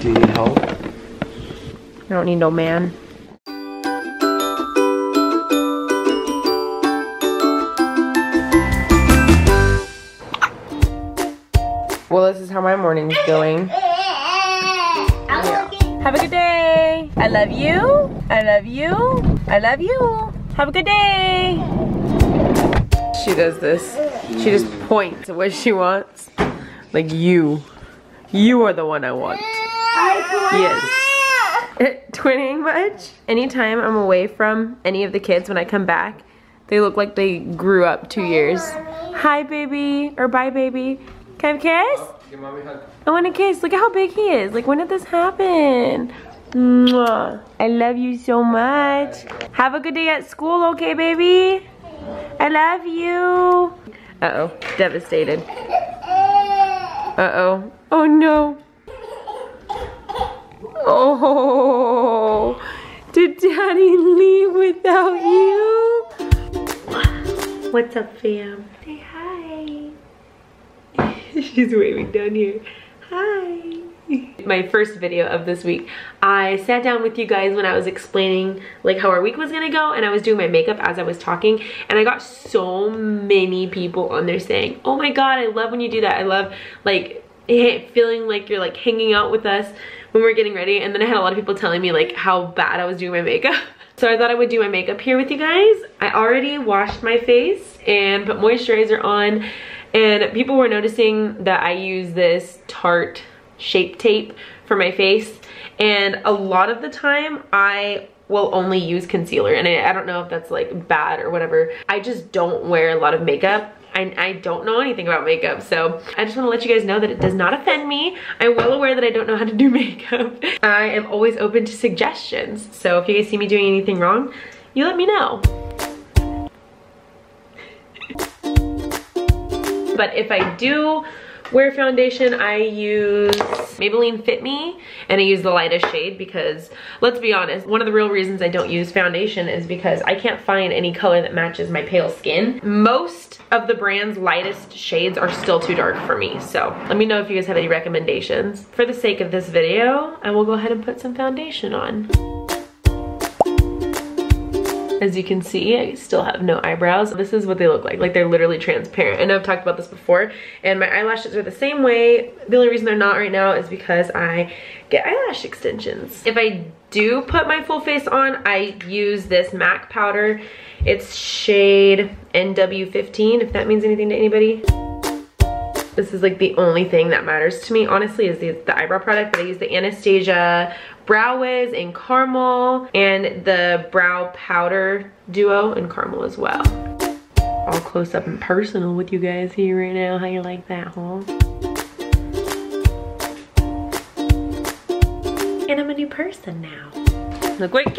Do you need help? I don't need no man. Well, this is how my morning's going. Yeah. Have a good day. I love you. I love you. I love you. Have a good day. She does this. She just points at what she wants. Like you. You are the one I want. Yes. Twinning much? Anytime I'm away from any of the kids, when I come back, they look like they grew up 2 years. Hi, baby. Or bye, baby. Can I have a kiss? Give mommy a hug. I want a kiss. Look at how big he is. Like, when did this happen? Mwah. I love you so much. Have a good day at school, okay, baby? I love you. Uh-oh. Devastated. Uh-oh. Oh, no. Oh. Did Daddy leave without you? What's up, fam? Say hi. She's waving down here. Hi. My first video of this week, I sat down with you guys when I was explaining like how our week was gonna go, and I was doing my makeup as I was talking, and I got so many people on there saying, oh my god, I love when you do that. I love like feeling like you're like hanging out with us when we're getting ready. And then I had a lot of people telling me like how bad I was doing my makeup. So I thought I would do my makeup here with you guys. I already washed my face and put moisturizer on, and people were noticing that I use this Tarte Shape Tape for my face, and a lot of the time I will only use concealer, and I don't know if that's like bad or whatever. I just don't wear a lot of makeup. I don't know anything about makeup, so I just want to let you guys know that it does not offend me. I'm well aware that I don't know how to do makeup. I am always open to suggestions, so if you guys see me doing anything wrong, you let me know. But if I do wear foundation, I use Maybelline Fit Me, and I use the lightest shade because, let's be honest, one of the real reasons I don't use foundation is because I can't find any color that matches my pale skin. Most of the brand's lightest shades are still too dark for me, so let me know if you guys have any recommendations. For the sake of this video, I will go ahead and put some foundation on. As you can see, I still have no eyebrows. This is what they look like they're literally transparent. I know I've talked about this before, and my eyelashes are the same way. The only reason they're not right now is because I get eyelash extensions. If I do put my full face on, I use this MAC powder. It's shade NW15, if that means anything to anybody. This is like the only thing that matters to me, honestly, is the eyebrow product, but I use the Anastasia Brow Wiz in caramel and the brow powder duo in caramel as well. All close up and personal with you guys here right now. How you like that, huh? And I'm a new person now. Look what came!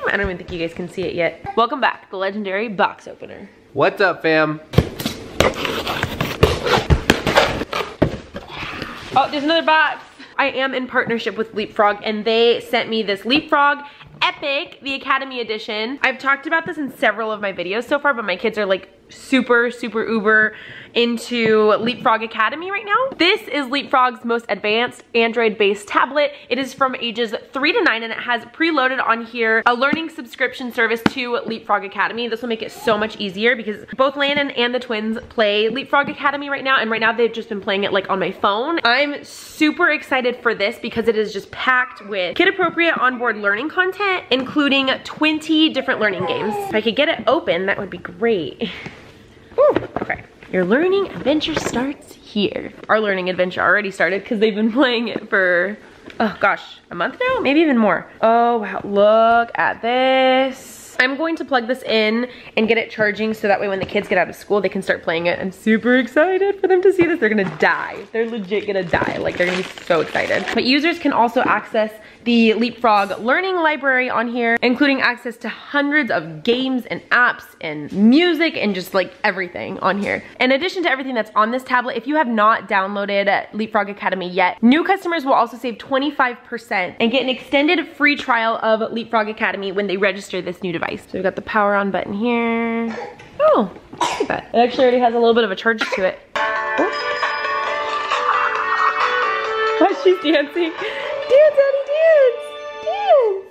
I don't even think you guys can see it yet. Welcome back, the legendary box opener. What's up, fam? Oh, there's another box. I am in partnership with Leapfrog, and they sent me this Leapfrog Epic, the Academy Edition. I've talked about this in several of my videos so far, but my kids are like super uber into Leapfrog Academy right now. This is Leapfrog's most advanced Android-based tablet. It is from ages 3 to 9, and it has preloaded on here a learning subscription service to Leapfrog Academy. This will make it so much easier because both Landon and the twins play Leapfrog Academy right now, and right now they've just been playing it like on my phone. I'm super excited for this because it is just packed with kid-appropriate onboard learning content, including 20 different learning games. If I could get it open, that would be great. Ooh, okay. Your learning adventure starts here. Our learning adventure already started because they've been playing it for, oh gosh, a month now? Maybe even more. Oh wow, look at this. I'm going to plug this in and get it charging so that way when the kids get out of school, they can start playing it. I'm super excited for them to see this. They're gonna die. They're legit gonna die. Like, they're gonna be so excited. But users can also access the Leapfrog learning library on here, including access to hundreds of games and apps and music and just like everything on here. In addition to everything that's on this tablet, if you have not downloaded Leapfrog Academy yet, new customers will also save 25% and get an extended free trial of Leapfrog Academy when they register this new device. So we've got the power on button here. Oh, look at that. It actually already has a little bit of a charge to it. Oh. She's dancing. Dance, Addie, dance. Dance.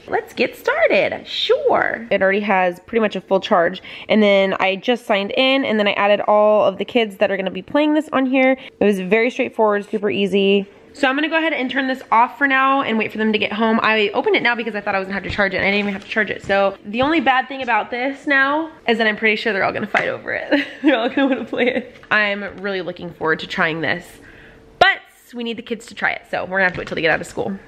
Let's get started. Sure. It already has pretty much a full charge. And then I just signed in and then I added all of the kids that are gonna be playing this on here. It was very straightforward, super easy. So I'm gonna go ahead and turn this off for now and wait for them to get home. I opened it now because I thought I was gonna have to charge it and I didn't even have to charge it. So the only bad thing about this now is that I'm pretty sure they're all gonna fight over it. They're all gonna wanna play it. I'm really looking forward to trying this, but we need the kids to try it. So we're gonna have to wait till they get out of school.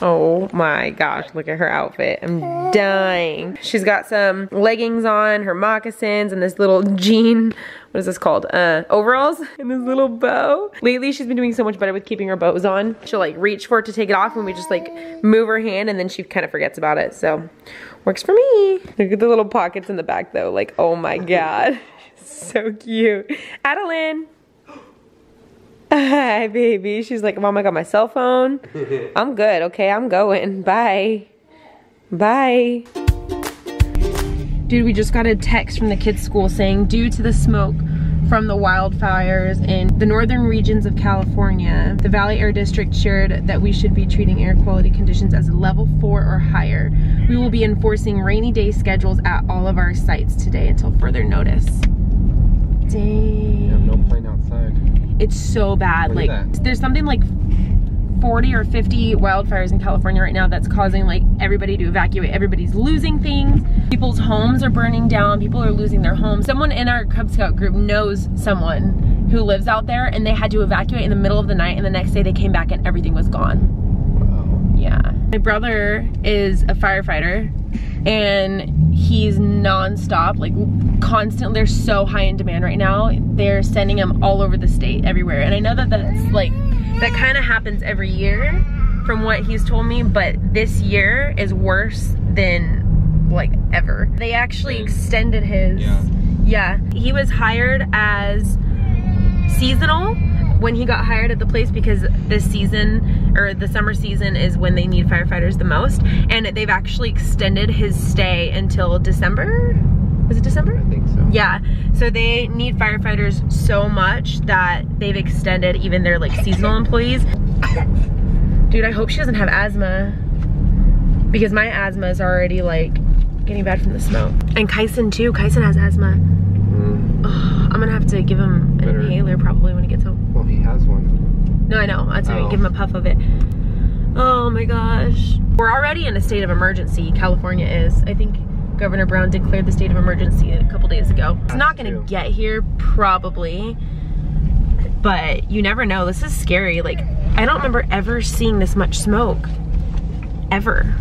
Oh my gosh, look at her outfit. I'm dying. She's got some leggings on, her moccasins, and this little jean, what is this called? Overalls, and this little bow. Lately, she's been doing so much better with keeping her bows on. She'll like reach for it to take it off and we just like move her hand and then she kind of forgets about it. So, works for me. Look at the little pockets in the back though. Like, oh my God. So cute. Adeline. Hi, baby. She's like, Mom, I got my cell phone. I'm good, okay? I'm going. Bye. Bye. Dude, we just got a text from the kids' school saying, due to the smoke from the wildfires in the northern regions of California, the Valley Air District shared that we should be treating air quality conditions as a level 4 or higher. We will be enforcing rainy day schedules at all of our sites today until further notice. Dang. Yeah, no plane outside. It's so bad. Look like at that. There's something like 40 or 50 wildfires in California right now that's causing like everybody to evacuate. Everybody's losing things. People's homes are burning down. People are losing their homes. Someone in our Cub Scout group knows someone who lives out there and they had to evacuate in the middle of the night and the next day they came back and everything was gone. Wow. Yeah. My brother is a firefighter and he's non-stop, like constantly. They're so high in demand right now. They're sending them all over the state, everywhere. And I know that that's like, that kind of happens every year from what he's told me, but this year is worse than like ever. They actually extended his, yeah, he was hired as seasonal when he got hired at the place because this season, or the summer season, is when they need firefighters the most. And they've actually extended his stay until December. Was it December? I think so. Yeah, so they need firefighters so much that they've extended even their like seasonal employees. Dude, I hope she doesn't have asthma because my asthma is already like getting bad from the smoke. And Kyson too, Kyson has asthma. Oh, I'm gonna have to give him an inhaler probably when he gets home. Well, he has one. No, I know, that's why I give him a puff of it. Oh my gosh. We're already in a state of emergency, California is. I think Governor Brown declared the state of emergency a couple days ago. It's not gonna get here, probably, but you never know. This is scary. Like, I don't remember ever seeing this much smoke, ever.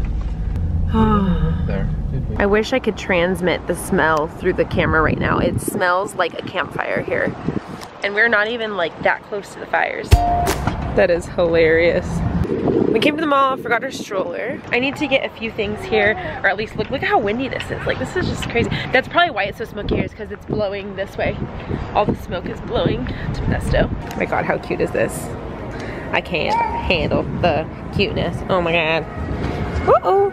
There. I wish I could transmit the smell through the camera right now. It smells like a campfire here. And we're not even like that close to the fires. That is hilarious. We came to the mall, forgot our stroller. I need to get a few things here, or at least look at how windy this is. Like, this is just crazy. That's probably why it's so smoky here, is because it's blowing this way. All the smoke is blowing to Modesto. Oh my God, how cute is this? I can't handle the cuteness. Oh my God. Uh-oh.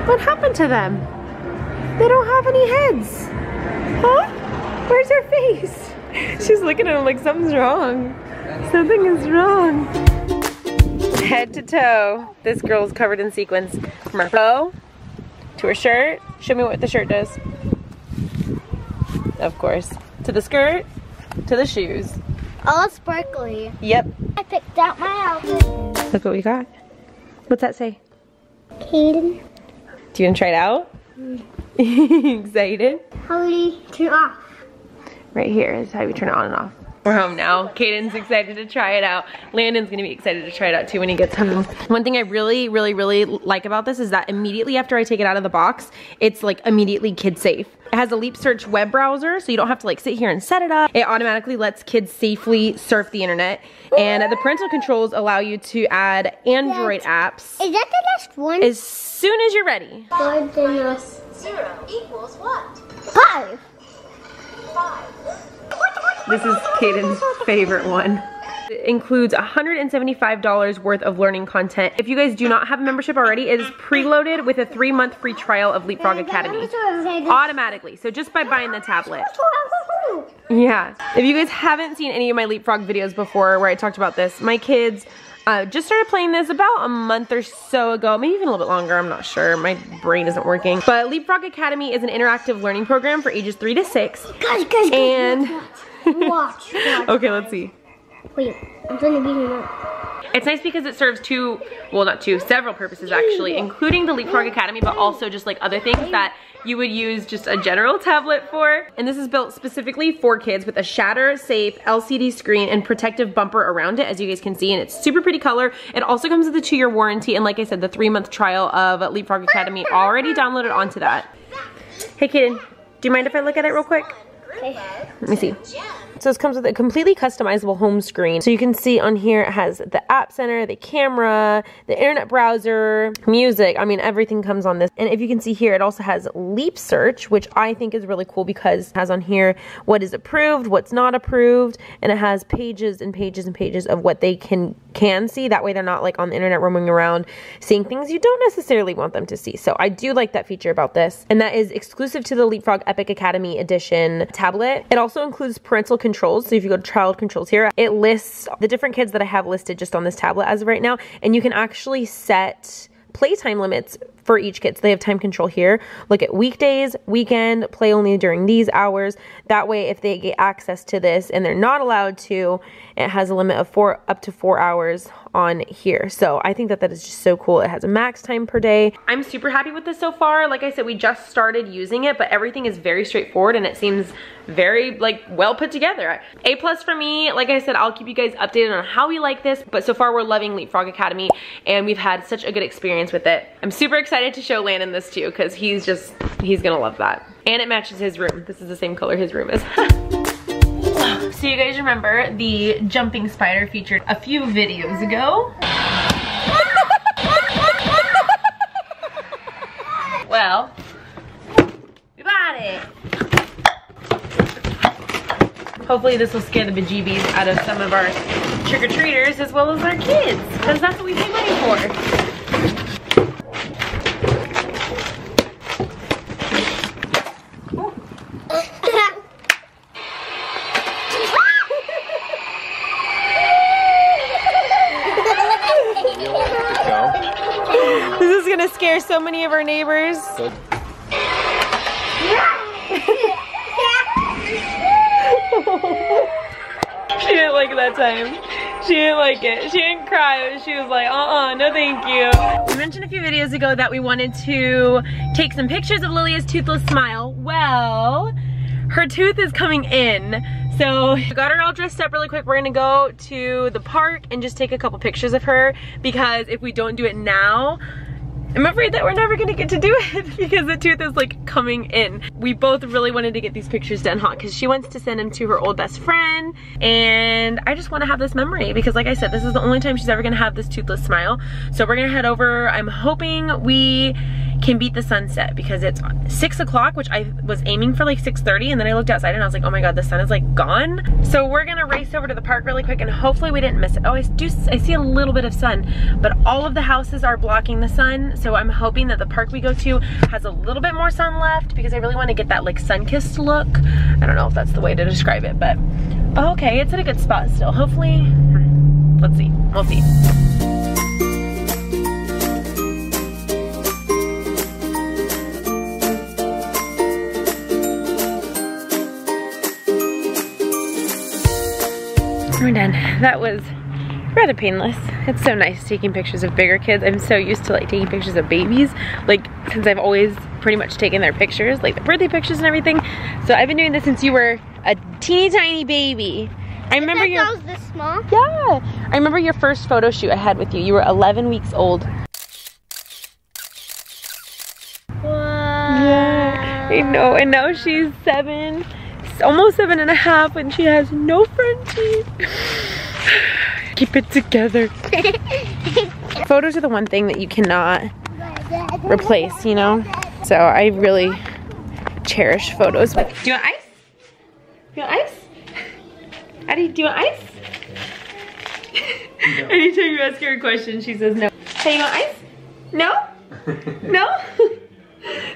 What happened to them? They don't have any heads. Huh? Where's her face? She's looking at him like something's wrong. Something is wrong. Head to toe, this girl's covered in sequins. From her bow to her shirt. Show me what the shirt does. Of course. To the skirt, to the shoes. All sparkly. Yep. I picked out my outfit. Look what we got. What's that say? Kaden. Do you want to try it out? Excited? How do you turn it off? Right here is how you turn it on and off. We're home now. Caden's excited to try it out. Landon's gonna be excited to try it out too when he gets home. One thing I really like about this is that immediately after I take it out of the box, it's like immediately kid safe. It has a Leap Search web browser, so you don't have to like sit here and set it up. It automatically lets kids safely surf the internet. And the parental controls allow you to add Android apps. Is that the last one? As soon as you're ready. Plus 0 equals what? 5. 5. This is Caden's favorite one. It includes $175 worth of learning content. If you guys do not have a membership already, it is preloaded with a 3-month free trial of Leapfrog Academy. Automatically, so just by buying the tablet. Yeah. If you guys haven't seen any of my Leapfrog videos before where I talked about this, my kids just started playing this about a month or so ago, maybe even a little bit longer, I'm not sure. My brain isn't working. But Leapfrog Academy is an interactive learning program for ages 3 to 6. Guys, and watch. okay, let's see. Wait, I'm trying to beat him up. It's nice because it serves several purposes actually, including the Leapfrog Academy, but also just like other things that you would use just a general tablet for. And this is built specifically for kids with a shatter-safe LCD screen and protective bumper around it, as you guys can see, and it's super pretty color. It also comes with a 2-year warranty, and like I said, the 3-month trial of Leapfrog Academy already downloaded onto that. Hey Kaden, do you mind if I look at it real quick? Okay. Let me see. So this comes with a completely customizable home screen. So you can see on here it has the app center, the camera, the internet browser, music. I mean, everything comes on this. And if you can see here, it also has Leap Search, which I think is really cool because it has on here what is approved, what's not approved, and it has pages and pages and pages of what they can see. That way they're not like on the internet roaming around seeing things you don't necessarily want them to see. So I do like that feature about this. And that is exclusive to the Leapfrog Epic Academy Edition tablet. It also includes parental controls. So if you go to child controls here, it lists the different kids that I have listed just on this tablet as of right now. And you can actually set playtime limits for each kid. So they have time control here. Look at weekdays, weekend, play only during these hours. That way, if they get access to this and they're not allowed to, it has a limit of up to 4 hours on here. So I think that that is just so cool. It has a max time per day. I'm super happy with this so far. Like I said, we just started using it, but everything is very straightforward and it seems very like well put together. A+ for me. Like I said, I'll keep you guys updated on how we like this, but so far we're loving Leapfrog Academy and we've had such a good experience with it. I'm super excited to show Landon this too because he's gonna love that. And it matches his room. This is the same color his room is. So you guys remember the jumping spider featured a few videos ago? Well, we bought it. Hopefully this will scare the bejeebies out of some of our trick-or-treaters as well as our kids, because that's what we pay money for. This is gonna scare so many of our neighbors. She didn't like it that time. She didn't like it. She didn't cry. She was like, no thank you. We mentioned a few videos ago that we wanted to take some pictures of Lilia's toothless smile. Well, her tooth is coming in. So I got her all dressed up really quick. We're gonna go to the park and just take a couple pictures of her because if we don't do it now, I'm afraid that we're never gonna get to do it because the tooth is like coming in. We both really wanted to get these pictures done, because she wants to send them to her old best friend, and I just wanna have this memory because like I said, this is the only time she's ever gonna have this toothless smile. So we're gonna head over. I'm hoping we can beat the sunset because it's 6 o'clock, which I was aiming for like 6:30, and then I looked outside and I was like, oh my god, the sun is like gone. So we're gonna race over to the park really quick and hopefully we didn't miss it. Oh, I see a little bit of sun, but all of the houses are blocking the sun. So I'm hoping that the park we go to has a little bit more sun left because I really want to get that like sun-kissed look. I don't know if that's the way to describe it, but okay, it's in a good spot still. Hopefully, let's see, we'll see. We're done. That was rather painless. It's so nice taking pictures of bigger kids. I'm so used to like taking pictures of babies, like since I've always pretty much taken their pictures, like the birthday pictures and everything. So I've been doing this since you were a teeny tiny baby. I remember your— I was this small? Yeah. I remember your first photo shoot I had with you. You were 11 weeks old. Wow. Yeah, I know. And now she's 7, almost 7.5, and she has no front teeth. Keep it together. Photos are the one thing that you cannot replace, you know? So I really cherish photos. Do you want ice? Do you want ice? Addie, do you want ice? Anytime you ask her a question, she says no. Hey, you want ice? No? No?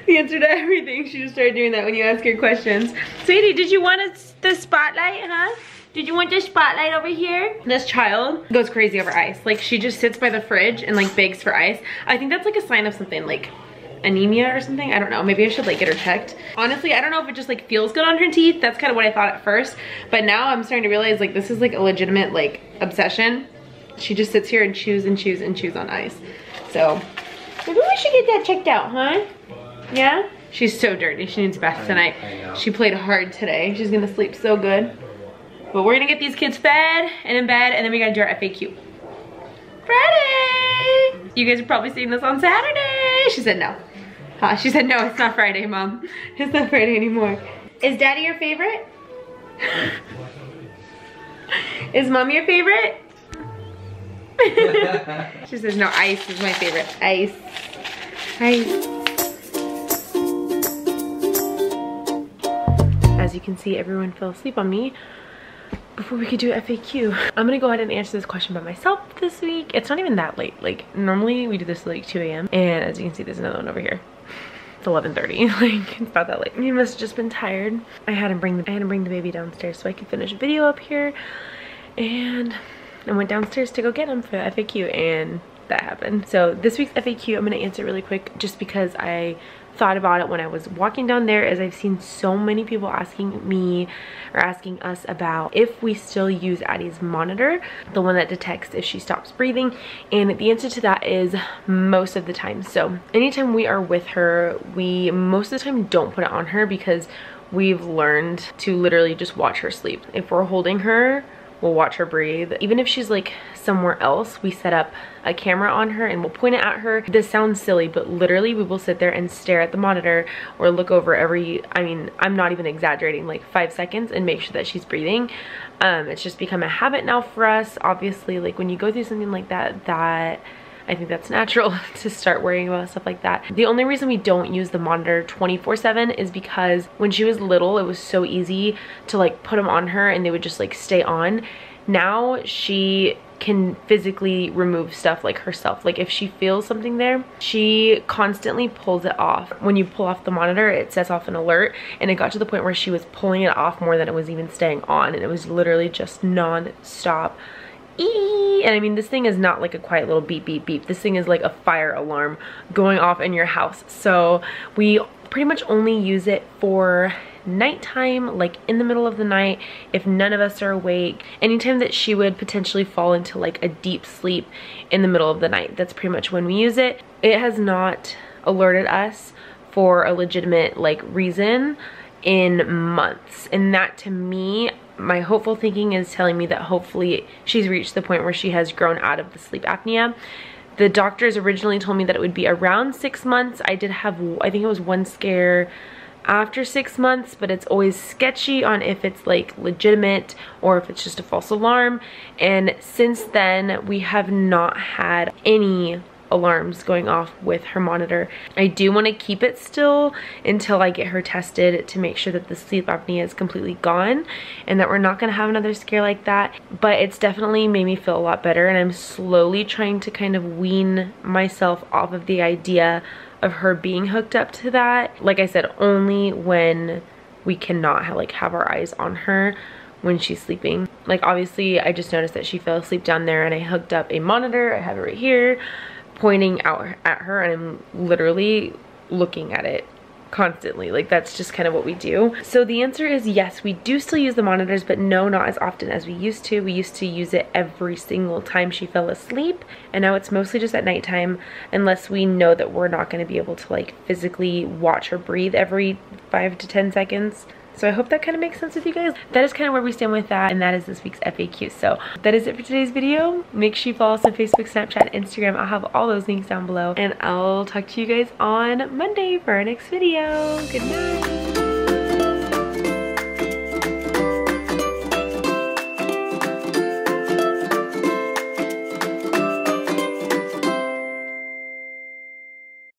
The answer to everything. She just started doing that when you ask her questions. Sweetie, did you want the spotlight, huh? Did you want the spotlight over here? This child goes crazy over ice. Like, she just sits by the fridge and like begs for ice. I think that's like a sign of something like anemia or something. I don't know. Maybe I should like get her checked. Honestly, I don't know if it just like feels good on her teeth. That's kind of what I thought at first. But now I'm starting to realize like this is like a legitimate like obsession. She just sits here and chews and chews and chews on ice. So maybe we should get that checked out, huh? Yeah? She's so dirty. She needs a bath tonight. She played hard today. She's gonna sleep so good. But we're gonna get these kids fed and in bed, and then we gotta do our FAQ. Friday! You guys are probably seeing this on Saturday. She said no. She said no, it's not Friday, Mom. It's not Friday anymore. Is Daddy your favorite? Is Mom your favorite? She says no, ice is my favorite. Ice. Ice. As you can see, everyone fell asleep on me before we could do FAQ. I'm gonna go ahead and answer this question by myself this week. It's not even that late. Like, normally we do this at like 2 a.m. And as you can see, there's another one over here. It's 11:30. Like, it's not that late. You must have just been tired. I had to bring the baby downstairs so I could finish a video up here. And I went downstairs to go get him for the FAQ, and that happened. So this week's FAQ, I'm gonna answer really quick just because I thought about it when I was walking down there, as I've seen so many people asking me or asking us about if we still use Addie's monitor, the one that detects if she stops breathing, and the answer to that is most of the time. So anytime we are with her, we most of the time don't put it on her because we've learned to literally just watch her sleep. If we're holding her, we'll watch her breathe. Even if she's like somewhere else, we set up a camera on her and we'll point it at her. This sounds silly, but literally we will sit there and stare at the monitor or look over every, I mean, I'm not even exaggerating, like 5 seconds and make sure that she's breathing. It's just become a habit now for us. Obviously, like when you go through something like that, I think that's natural to start worrying about stuff like that. The only reason we don't use the monitor 24/7 is because when she was little, it was so easy to like put them on her and they would just like stay on. Now she can physically remove stuff like herself. Like if she feels something there, she constantly pulls it off. When you pull off the monitor, it sets off an alert, and it got to the point where she was pulling it off more than it was even staying on, and it was literally just non-stop. And I mean, this thing is not like a quiet little beep beep beep. This thing is like a fire alarm going off in your house. So we pretty much only use it for nighttime, like in the middle of the night, if none of us are awake. Anytime that she would potentially fall into like a deep sleep in the middle of the night, that's pretty much when we use it. It has not alerted us for a legitimate like reason in months, and that to me, my hopeful thinking is telling me that hopefully she's reached the point where she has grown out of the sleep apnea. The doctors originally told me that it would be around 6 months. I did have, I think it was one scare after 6 months, but it's always sketchy on if it's like legitimate or if it's just a false alarm. And since then, we have not had any alarms going off with her monitor. I do want to keep it still until I get her tested to make sure that the sleep apnea is completely gone and that we're not going to have another scare like that. But it's definitely made me feel a lot better, and I'm slowly trying to kind of wean myself off of the idea of her being hooked up to that. Like I said, only when we cannot have our eyes on her when she's sleeping. Like obviously I just noticed that she fell asleep down there, and I hooked up a monitor. I have it right here pointing out at her, and I'm literally looking at it constantly. Like that's just kind of what we do. So the answer is yes, we do still use the monitors, but no, not as often as we used to. We used to use it every single time she fell asleep, and now it's mostly just at nighttime, unless we know that we're not going to be able to like physically watch her breathe every 5 to 10 seconds. So I hope that kind of makes sense with you guys. That is kind of where we stand with that, and that is this week's FAQ. So that is it for today's video. Make sure you follow us on Facebook, Snapchat, Instagram. I'll have all those links down below, and I'll talk to you guys on Monday for our next video. Good night.